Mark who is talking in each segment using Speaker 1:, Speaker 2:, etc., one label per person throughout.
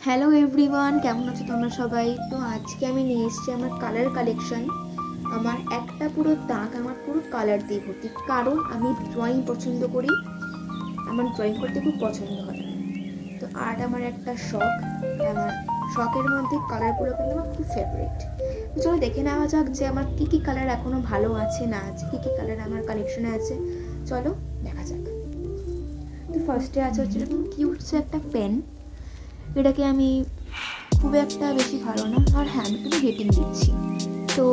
Speaker 1: Hello everyone, কেমন আছো তোমরা সবাই? তো আজকে আমি নিয়ে এসেছি আমার কালার কালেকশন। আমার একটা পুরো তাক আমার পুরো কালার দিয়ে ভর্তি, কারণ আমি ড্রয়িং পছন্দ করি, আমার ড্রয়িং করতে খুব পছন্দ হয়। তো আর্ট আমার একটা শখ, আমার শখের মধ্যে কালারগুলো কিন্তু আমার খুব ফেভারিট। তো চলো দেখে নেওয়া যাক যে আমার কী কী কালার এখনও ভালো আছে না আছে, কী কী কালার আমার কালেকশনে আছে, চলো দেখা যাক। তো ফার্স্টে আছে হচ্ছে এরকম কিউটস একটা পেন। এটাকে আমি খুব একটা বেশি ভালো না, আর হ্যাঁ আমি কিন্তু রেটিং দিচ্ছি। তো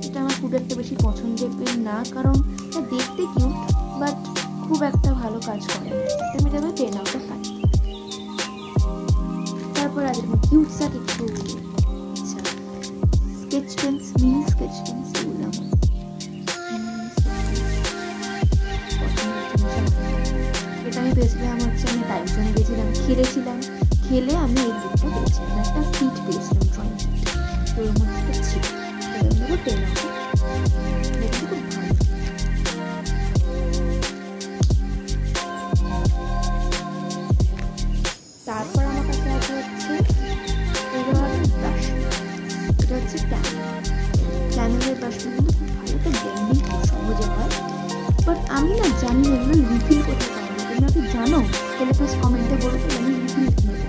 Speaker 1: এটা আমার খুব একটা বেশি পছন্দের পেন না, কারণ এটা দেখতে কিউট বাট খুব একটা ভালো কাজ করে না। আমি দেবো 10 আউট অফ 5। তারপর আছে কিউটসা কিছু আচ্ছা sketch pens, mini sketch pens, এগুলো এটা আমি পেয়েছিলাম হচ্ছে আমি টাইমসনে গেছিলাম, খেলে আমি এই বুকটা পেয়েছিলাম, একটা কিট পেয়েছিলাম ড্রয়িং কিট। তো এর মধ্যে ছিল 10 খুব ভালো। তারপর আমার কাছে আছে হচ্ছে ব্রাশ। এটা হচ্ছে ক্যামেলের ব্রাশ, কিন্তু খুব ভালো, একটা ব্লেন্ডিং খুব সহজে হয়। বাট আমি না জানি না এগুলো রিফিল করতে পারবো। তোমরা কি জানো? তাহলে প্লিজ কমেন্টে বলো তো আমি রিফিল নেবো,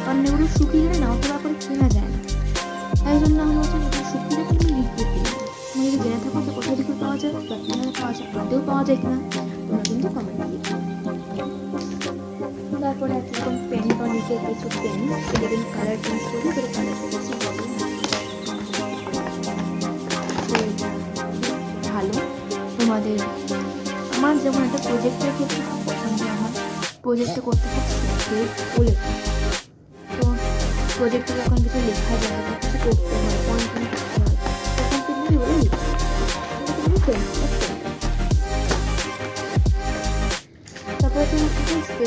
Speaker 1: কারণ এগুলো শুকিয়ে গেলে না অতটা করে কেনা যায় না। তাই জন্য আমি হচ্ছে শুকিয়ে গেলে আমি রিফিল দিই। তুমি যদি জেনে থাকো যে কোথায় রিফিল পাওয়া যায় বা কেনাতে পাওয়া যায়, হাতেও পাওয়া যায় কিনা, তোমরা কিন্তু কমেন্টে দিও। তারপরে একরকম পেন বা নিচে কিছু পেন, সেটা কালার চেঞ্জ করবো, সেটা কালার করেছি ভালো। তোমাদের আমার যেমন একটা প্রজেক্টের ক্ষেত্রে খুব পছন্দ, আমার প্রজেক্টে করতে খুব বলে। তো প্রজেক্টে যখন কিছু লেখা যায় বা কিছু করতে হয়, পয়েন্ট করতে হয়, তখন কিন্তু বলে তারপরে তুমি হচ্ছে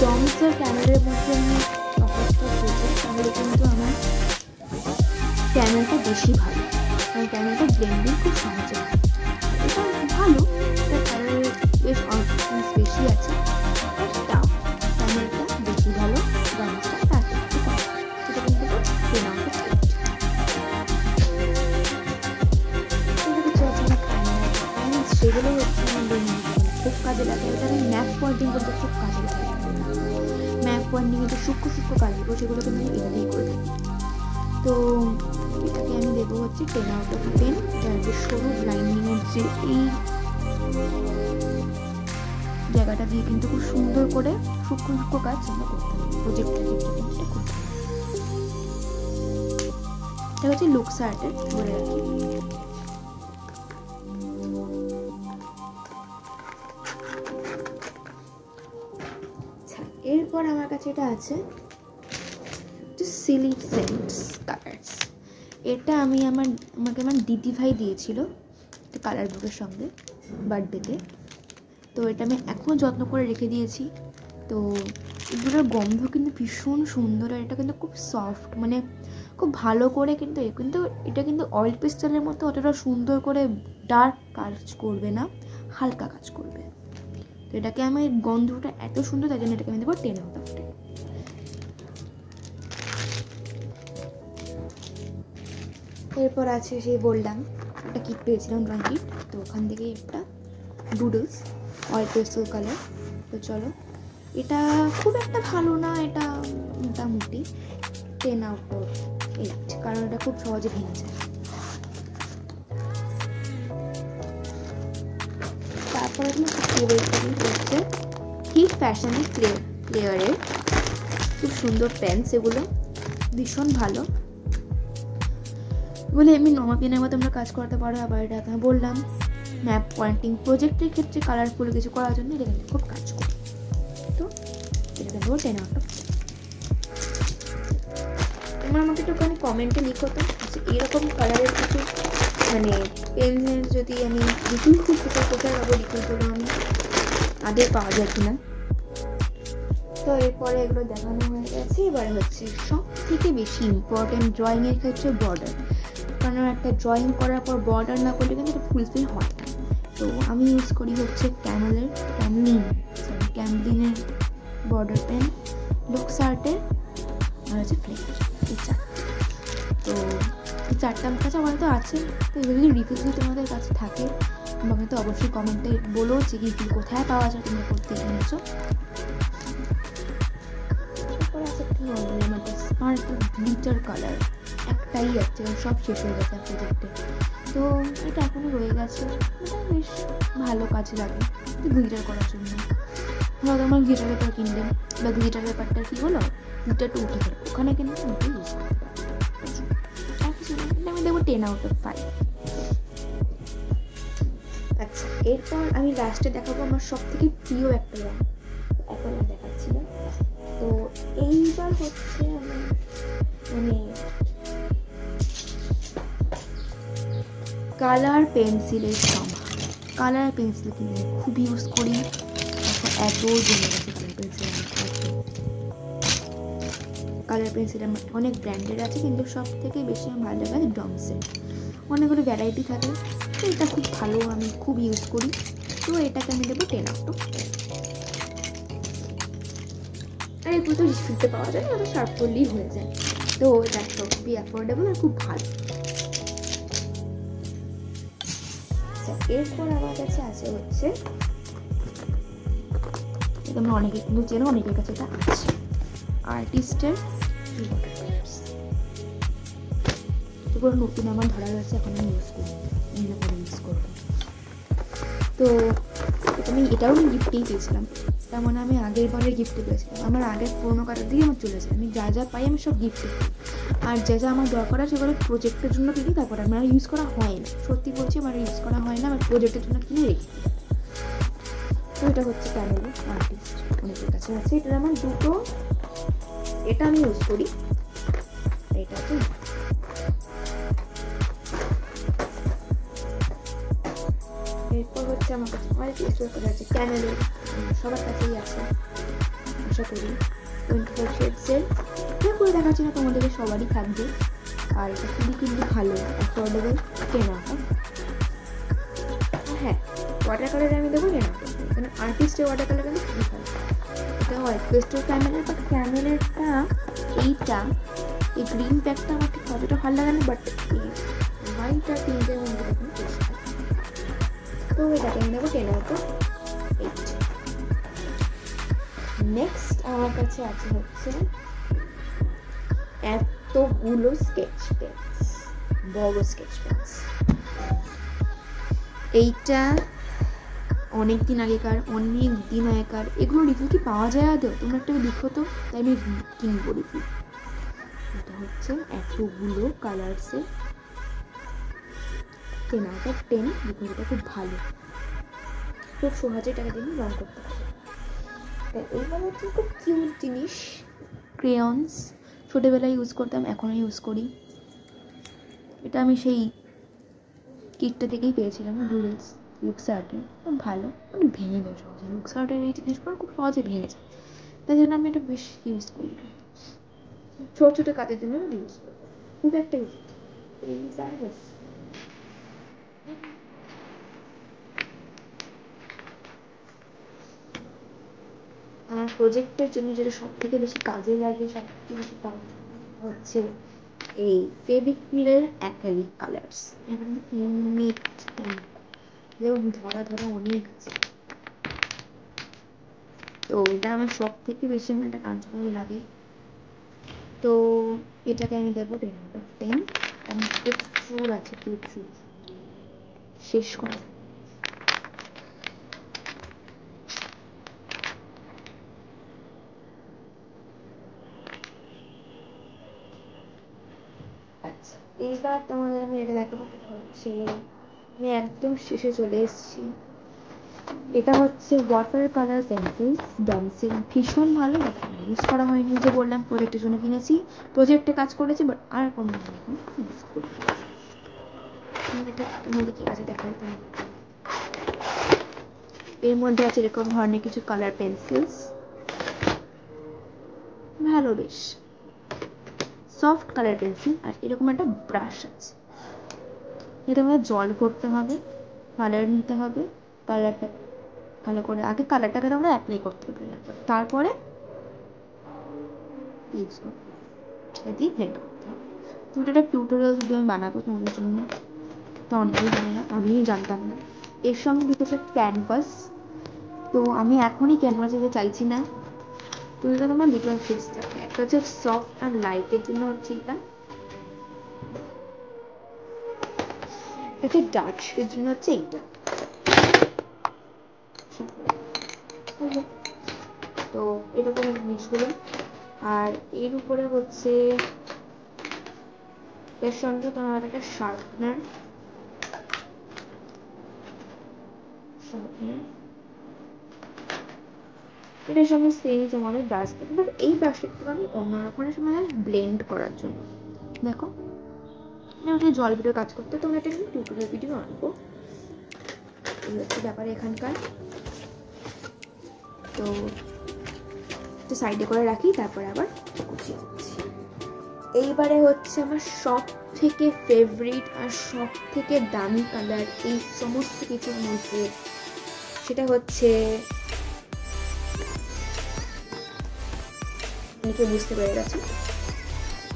Speaker 1: জমসের ক্যামেরার মধ্যে আমি তফাৎটা করছি, তাহলে কিন্তু আমার ক্যামেরাটা বেশি ভালো, কারণ ক্যামেরাটা ব্লেন্ডিং খুব সহজে হয়। এটা ভালো, এটা কালার বেশ অপশনস বেশি আছে, তাও ক্যামেরাটা বেশি ভালো, জমসটা তার একটু কম। সেটা কিন্তু সেগুলো হচ্ছে আমাদের খুব কাজে লাগে। এটা আমি ম্যাপ পয়েন্টিং করতে খুব কাজে লাগে। ম্যাপ পয়েন্টিং যে সূক্ষ্ম কাজগুলো, সেগুলো কিন্তু আমি এভাবেই করে থাকি। তো এটাকে আমি দেবো হচ্ছে 10 আউট অফ 10। যে সরু লাইনিংয়ের যে এই জায়গাটা দিয়ে কিন্তু খুব সুন্দর করে সূক্ষ্ম কাজ আমরা করতে হবে প্রজেক্টের ক্ষেত্রে, কিন্তু এটা করতে হবে। এটা হচ্ছে লুকস আর্টের, ধরে রাখি। এরপর আমার কাছে এটা আছে সিলি সেন্টস কালার্স। এটা আমাকে আমার দিদিভাই দিয়েছিল কালার বুকের সঙ্গে বার্থডেতে। তো এটা আমি এখনও যত্ন করে রেখে দিয়েছি। তো এগুলোর গন্ধ কিন্তু ভীষণ সুন্দর, আর এটা কিন্তু খুব সফট, মানে খুব ভালো করে কিন্তু এটা কিন্তু অয়েল পেস্টেলের মতো অতটা সুন্দর করে ডার্ক কাজ করবে না, হালকা কাজ করবে। তো এটাকে আমি গন্ধটা এত সুন্দর, তাই জন্য এটাকে আমি দেবো 10 আউট অফ 10। এরপর আছে সেই বললাম একটা কিট পেয়েছিলাম ড্রয়িং কিট, তো ওখান থেকে একটা ডুডলস অয়েল পেস্টেল কালার। তো চলো, এটা খুব একটা ভালো না, এটা মোটামুটি 10 আউট অফ 8, কারণ এটা খুব সহজে ভেঙে যায়। তারপরে হচ্ছে হিট ফ্যাশনের ফ্লেয়ারের খুব সুন্দর পেন, সেগুলো ভীষণ ভালো বলে এমনি নর্মাল পেনের মতো আমরা কাজ করতে পারো। আবার এটা আমি বললাম ম্যাপ পয়েন্টিং প্রজেক্টের ক্ষেত্রে কালারফুল কিছু করার জন্য এটা কিন্তু খুব কাজ করে। তো এটা দেবো 10 আউট অফ 10। তোমার আমাকে একটুখানি কমেন্টে লিখো তো যে এরকম কালারের কিছু মানে পেনের যদি আমি রিফিল খুঁজতে চাই, কোথায় পাবো রিফিলগুলো, আমি আগে পাওয়া যায় কিনা। তো এরপরে এগুলো দেখানো হয়ে গেছে। এবারে হচ্ছে সব থেকে বেশি ইম্পর্টেন্ট ড্রয়িংয়ের ক্ষেত্রে বর্ডার, কারণ একটা ড্রয়িং করার পর বর্ডার না করলে কিন্তু এটা ফুলফিল হয় না। তো আমি ইউজ করি হচ্ছে ক্যামলিনের বর্ডার পেন। লুকস আছে ফ্লেভার, এই চারটে। তো এই চারটে আমার কাছে আমার তো আছে। তো এগুলো যদি রিভিউ যদি তোমাদের কাছে থাকে আমাকে তো অবশ্যই কমেন্টে বলো যে কি কোথায় পাওয়া যায়, তোমরা করতে কিনেছো। তারপরে আছে একটা নর্মাল আমাদের স্পার্কল গ্লিটার কালার, একটাই আছে, সব শেষ হয়ে গেছে প্রজেক্টে। তো এটা এখনও রয়ে গেছে, এটা বেশ ভালো কাজে লাগে গ্লিটার করার জন্য। ধরো আমার গ্লিটার পেপার কিনলে বা গ্লিটার পেপারটা কী হলো, গ্লিটারটা উঠে গেলো, ওখানে কিন্তু ওটা ইউজ করতে পারো। আমি দেবো 10/5। আচ্ছা, এরপর আমি লাস্টে দেখাবো আমার সব থেকে প্রিয় একটা রঙ, এখন আমি দেখাচ্ছি না। তো এইবার হচ্ছে আমার মানে কালার পেন্সিলের সম্ভার। কালার পেন্সিল কিনে খুব ইউজ করি, এত জমে গেছে কালার পেন্সিল। কালার পেন্সিল আমার অনেক ব্র্যান্ডের আছে, কিন্তু সব থেকে বেশি আমার ভালো লাগে ডমসের। অনেকগুলো ভ্যারাইটি থাকে, তো এটা খুব ভালো, আমি খুব ইউজ করি। তো এটাকে আমি দেবো 10/10। আর এগুলো তো রিফিলতে পাওয়া যায়, ওটা শার্প করলেই হয়ে যায়। তো এটা খুবই অ্যাফোর্ডেবল আর খুব ভালো। এরপর আমার কাছে আছে হচ্ছে, তোমরা অনেকে কিন্তু চেনো, অনেকের কাছে এটা আছে, আর্টিস্টের ওয়াটার কালার্স। এগুলো নতুন আমার ধরা রয়েছে, এখন আমি ইউজ করি, ইউজ করবো। তো আমি এটাও আমি গিফটেই পেয়েছিলাম, তেমন আমি আগের বারের গিফটে পেয়েছিলাম। আমার আগের পুরোনো কালার দিয়ে আমার চলেছে, আমি যা যা পাই আমি সব গিফটে পাই। আর যা যা আমার দরকার আছে সেগুলো প্রজেক্টের জন্য কিনি, তারপর আমার ইউজ করা হয় না, সত্যি বলছি আমার ইউজ করা হয় না, আমার প্রজেক্টের জন্য কিনে রেখে। তো এটা হচ্ছে ক্যামেলো আর্টিস্ট, অনেকের কাছে আছে। এটা আমার দুটো, এটা আমি ইউজ করি, এটা তো এরপর হচ্ছে আমার কাছে অনেক ইউজ করা আছে ক্যামেলো, সবার কাছেই আছে আশা করি। 24 শেডসের করে দেখাচ্ছি না, তোমাদেরকে সবারই থাকবে। আর এটা খুবই কিন্তু ভালো, অ্যাফোর্ডেবল, কেনা হয়। হ্যাঁ, ওয়াটার কালারে আমি দেবো 10/10, কারণ আর্টিস্টের ওয়াটার কালার কিন্তু খুবই ভালো। এটা হয় পেস্টেল ক্যামেলের, বাট ক্যামেলেরটা এইটা এই গ্রিন প্যাকটা আমার ঠিক অতটা ভালো লাগে না, বাট এই হোয়াইট আর পিঙ্কের মধ্যে এখন টেস্ট হয়। তো এটাকে আমি দেবো 10/8। নেক্সট আমার কাছে আছে হচ্ছে এতগুলো স্কেচ পেন্স, বড় স্কেচ পেন্স। এইটা অনেক দিন আগেকার, এগুলো রিভিউ কি পাওয়া যায় আদৌ? তোমরা একটু লিখো তো, তাই আমি কিনবো রিভিউ। এটা হচ্ছে এতগুলো কালার্সের 10/10। রিভিউটা খুব ভালো, খুব সহজে টাকা দিয়ে রং করতে পারে। এইবার হচ্ছে খুব কিউট জিনিস, ক্রেয়ন্স। ছোটোবেলায় ইউজ করতাম, এখনও ইউজ করি। এটা আমি সেই কিটটা থেকেই পেয়েছিলাম, ডুডলস লুক্সআর্টের, খুব ভালো, মানে ভেঙে যায় সহজে। লুক্সআর্টের এই জিনিসগুলো খুব সহজে ভেঙে যায়, তাই জন্য আমি এটা বেশ ইউজ করি। ছোটো ছোটো কাজের জন্য আমি ইউজ করি, খুব একটা ইউজ করি। আমার প্রজেক্টের জন্য যেটা সব থেকে বেশি কাজে লাগে, সব থেকে বেশি হচ্ছে এই ফেভিক্রিলের অ্যাক্রিলিক কালার্স। যেমন ধরা ধরা অনেক আছে, তো এটা আমার সব থেকে বেশি আমার একটা কার্যকরী লাগে। তো এটাকে আমি দেবো 10/10। প্রচুর আছে, প্রচুর, শেষ করা। আচ্ছা, এইবার তোমাদের আমি এটা দেখাবো, হচ্ছে আমি একদম শেষে চলে এসেছি। এটা হচ্ছে ওয়াটার কালার পেন্সিল ডমসের, ভীষণ ভালো, ইউজ করা হয়নি, যে বললাম প্রজেক্টের জন্য কিনেছি, প্রজেক্টে কাজ করেছি, বাট আর কোনো ইউজ করি। এটা তোমাদের কি আছে দেখাই, এর মধ্যে আছে এরকম ধরনের কিছু কালার পেন্সিলস, ভালো বেশ সফট কালার পেন্সিল। আর এরকম একটা ব্রাশ আছে, এটা আমাদের জল করতে হবে, কালার নিতে হবে, কালারটা ভালো করে আগে কালারটাকে আমরা অ্যাপ্লাই করতে হবে, তারপরে ইউজ করবো। দিয়ে ব্লেন্ড করতে হবে। তো এটা টিউটোরিয়াল ভিডিও আমি বানাবো তোমাদের জন্য, তো অনেকেই জানে না, আমিও জানতাম না। এর সঙ্গে দিতেছে ক্যানভাস, তো আমি এখনই ক্যানভাস দিতে চাইছি না। তো এটা তোমার দুটো ফেস থাকে, একটা হচ্ছে সফট আর লাইটের জন্য হচ্ছে এটা ডার্ক এর জন্য হচ্ছে এইটা। তো এরকম জিনিসগুলো। আর এর উপরে হচ্ছে এর সঙ্গে তোমার একটা শার্পনার, এটার সঙ্গে সেম তোমাদের ব্রাশ, বাট এই ব্রাশটা একটু আমি অন্যরকমের সময় ব্লেন্ড করার জন্য। দেখো ওটা জল ভিডিও কাজ করতে, তোমরা এটা কিন্তু টিউটোরিয়াল ভিডিও আনবো। এই হচ্ছে ব্যাপার এখানকার। তো একটু সাইডে করে রাখি, তারপরে আবার গুছিয়ে দিচ্ছি। এইবারে হচ্ছে আমার সব থেকে ফেভারিট আর সব থেকে দামি কালার এই সমস্ত কিছুর মধ্যে, সেটা হচ্ছে, অনেকে বুঝতে পেরে গেছে,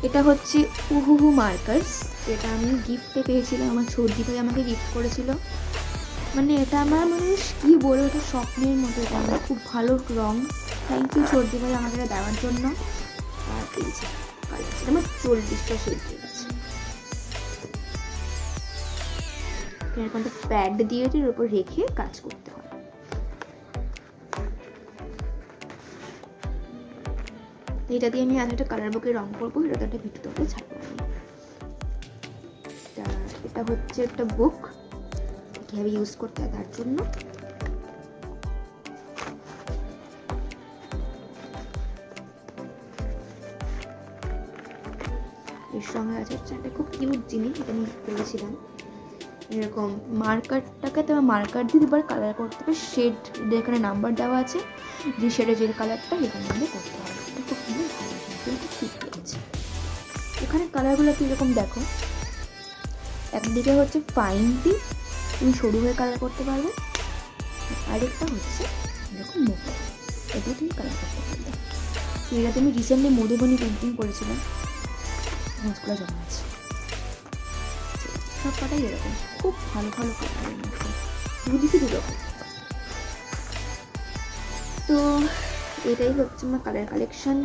Speaker 1: এটা হচ্ছে উহুহু মার্কার্স। এটা আমি গিফটে পেয়েছিলাম, আমার সর্দি ভাই আমাকে গিফট করেছিল। মানে এটা আমার কি বলবো, এটা স্বপ্নের মতো। এটা আমার খুব ভালো রং, থ্যাংক ইউ সর্দি ভাই আমাকে এটা দেওয়ার জন্য। আর এই যে কালার, আমার 40টা শেড দিয়েছে। এরকম একটা প্যাড দিয়ে এর উপর রেখে কাজ করতে হয়। এটা দিয়ে আমি আজ একটা কালার বুকে রং করবো, এটা তো একটা ভিডিও তোকে ছাড়বো আমি। এটা হচ্ছে একটা বুক, কিভাবে ইউজ করতে হয় তার জন্য। এর সঙ্গে আছে একটা খুব কিউট জিনিস, এটা আমি করেছিলাম। এরকম মার্কারটাকে তোমার মার্কার দিয়ে দুবার কালার করতে হবে, শেড এখানে নাম্বার দেওয়া আছে, যে শেডে যে কালারটা এখানে আমাদের করতে হবে। এটা খুব সুন্দর, ভালো ঠিক লেগেছে। এখানে কালারগুলো কীরকম দেখো, একদিকে হচ্ছে ফাইন টি, তুমি সরু হয়ে কালার করতে পারবে, আরেকটা হচ্ছে এরকম মোটা, এটাও তুমি কালার করতে পারবে। এটা তুমি রিসেন্টলি মধুবনী পেন্টিং করেছিলাম, মাছগুলো জমা আছে সব কটাই এরকম, খুব ভালো ভালো কালারের মধ্যে, দুদিকে দুরকম। তো এটাই হচ্ছে আমার কালার কালেকশন।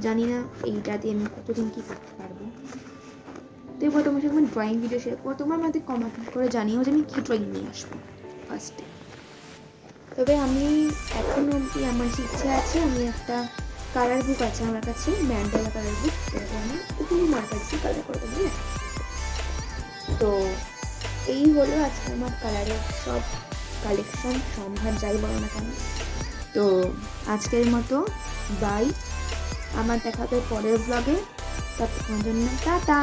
Speaker 1: জানি না এইটা দিয়ে আমি কতদিন কী করতে পারবো। তো এবার তোমার সাথে আমার ড্রয়িং ভিডিও শেয়ার করবো, তোমার মধ্যে কমেন্ট করে জানিও যে আমি কী ড্রয়িং নিয়ে আসবো ফার্স্টে। তবে আমি এখন অবধি আমার যে ইচ্ছে আছে, আমি একটা কালার বুক আছে আমার কাছে, ম্যান্ডালা কালার বুক, যেটা আমি ওখানে মার্কার দিয়ে কালার করে দেবো। তো এই হলো আজকে আমার কালারের সব কালেকশন, সম্ভার যাই বলো না কেন। তো আজকের মতো বাই, আমার দেখা হবে পরের ব্লগে, ততক্ষণ জন্য টাটা।